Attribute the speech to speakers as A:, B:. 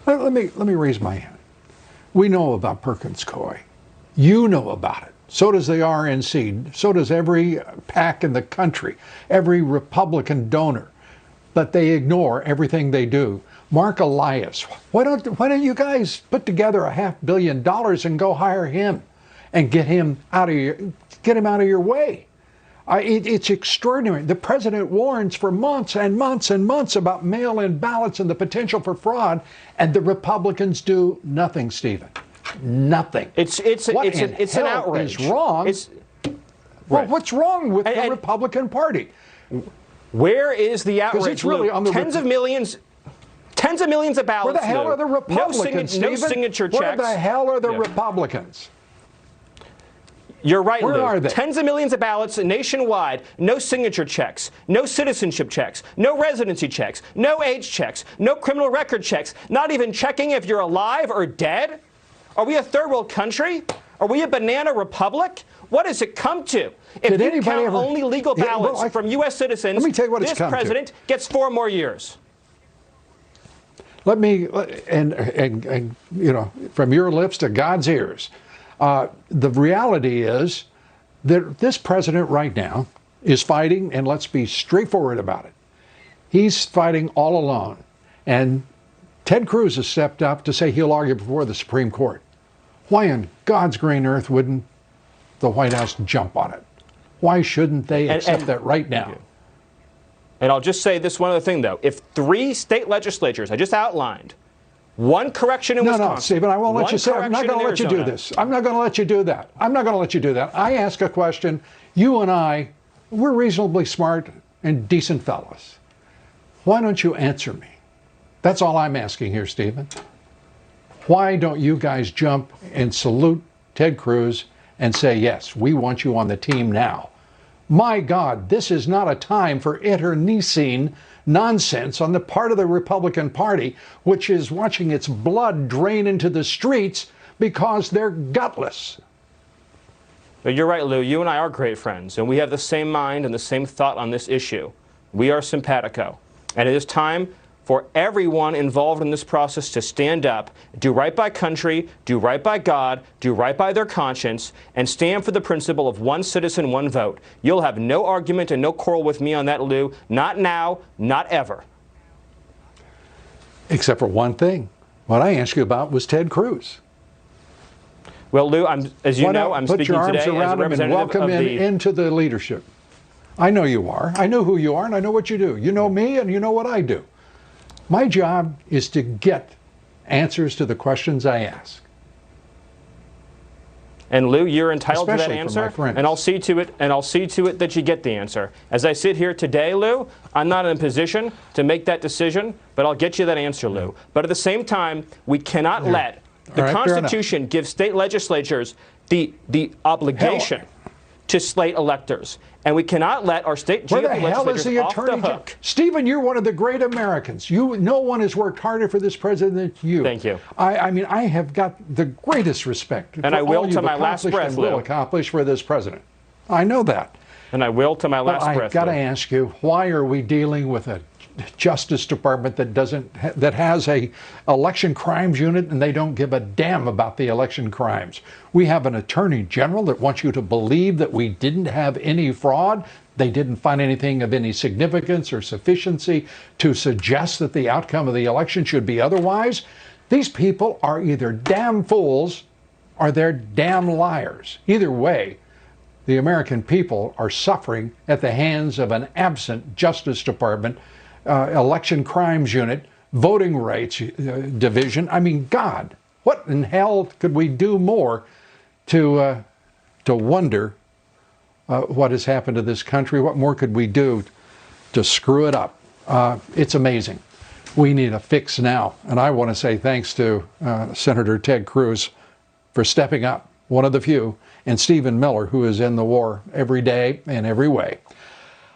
A: Let me raise my hand. We know about Perkins Coie. You know about it. So does the RNC. So does every PAC in the country, every Republican donor. But they ignore everything they do. Mark Elias, why don't you guys put together $500 million and go hire him and get him out of your way? It's extraordinary. The president warns for months and months and months about mail-in ballots and the potential for fraud, and the Republicans do nothing, Stephen. Nothing.
B: It's an outrage.
A: Is wrong?
B: Right.
A: What's wrong with the Republican Party?
B: Where is the outrage?
A: It's really on the
B: tens of millions of ballots.
A: Where the hell are the Republicans?
B: No signature checks.
A: Where the hell are the Republicans?
B: You're right,
A: Where
B: Lou.
A: are they?
B: Tens of millions of ballots nationwide, no signature checks, no citizenship checks, no residency checks, no age checks, no criminal record checks, not even checking if you're alive or dead? Are we a third world country? Are we a banana republic? What does it come to? If you count only legal ballots from U.S. citizens,
A: let me tell you what
B: this president gets 4 more years.
A: Let me, and you know, from your lips to God's ears, the reality is that this president right now is fighting, and let's be straightforward about it. He's fighting all alone. And Ted Cruz has stepped up to say he'll argue before the Supreme Court. Why in God's green earth wouldn't the White House jump on it? Why shouldn't they accept that right now?
B: And I'll just say this one other thing, though. If 3 state legislatures I just outlined, one correction in Wisconsin.
A: No, Stephen, I won't let you say. I'm not going to let you do this. I'm not going to let you do that. I'm not going to let you do that. I ask a question. You and I, we're reasonably smart and decent fellows. Why don't you answer me? That's all I'm asking here, Stephen. Why don't you guys jump and salute Ted Cruz and say, yes, we want you on the team now? My God, this is not a time for internecine nonsense on the part of the Republican Party, which is watching its blood drain into the streets because they're gutless.
B: You're right, Lou. You and I are great friends, and we have the same mind and the same thought on this issue. We are simpatico. And it is time for everyone involved in this process to stand up, do right by country, do right by God, do right by their conscience, and stand for the principle of one citizen, one vote. You'll have no argument and no quarrel with me on that, Lou. Not now, not ever.
A: Except for one thing. What I asked you about was Ted Cruz.
B: Well, Lou, as you know, I'm speaking today as a representative of the... Put your arms around him and welcome him
A: into the leadership. I know you are. I know who you are, and I know what you do. You know me, and you know what I do. My job is to get answers to the questions I ask.
B: And Lou, you're entitled to that answer,
A: and
B: I'll see to it that you get the answer. As I sit here today, Lou, I'm not in a position to make that decision, but I'll get you that answer, Lou. But at the same time, we cannot let the Constitution give state legislatures the obligation to slate electors. And we cannot let our state GOP legislatures off the hook.
A: Stephen, you're one of the great Americans. No one has worked harder for this president than you.
B: Thank you.
A: I mean, I have got the greatest respect
B: and I will to my last breath,
A: will accomplish for this president. I know that.
B: And I will to my last breath.
A: I've got to ask you, why are we dealing with a Justice Department that has a election crimes unit, and they don't give a damn about the election crimes? We have an attorney general that wants you to believe that we didn't have any fraud. They didn't find anything of any significance or sufficiency to suggest that the outcome of the election should be otherwise. These people are either damn fools or they're damn liars. Either way, the American people are suffering at the hands of an absent Justice Department, election crimes unit, voting rights division. I mean, God, what in hell could we do more to wonder what has happened to this country? What more could we do to screw it up? It's amazing. We need a fix now. And I want to say thanks to Senator Ted Cruz for stepping up, one of the few, and Stephen Miller, who is in the war every day and every way.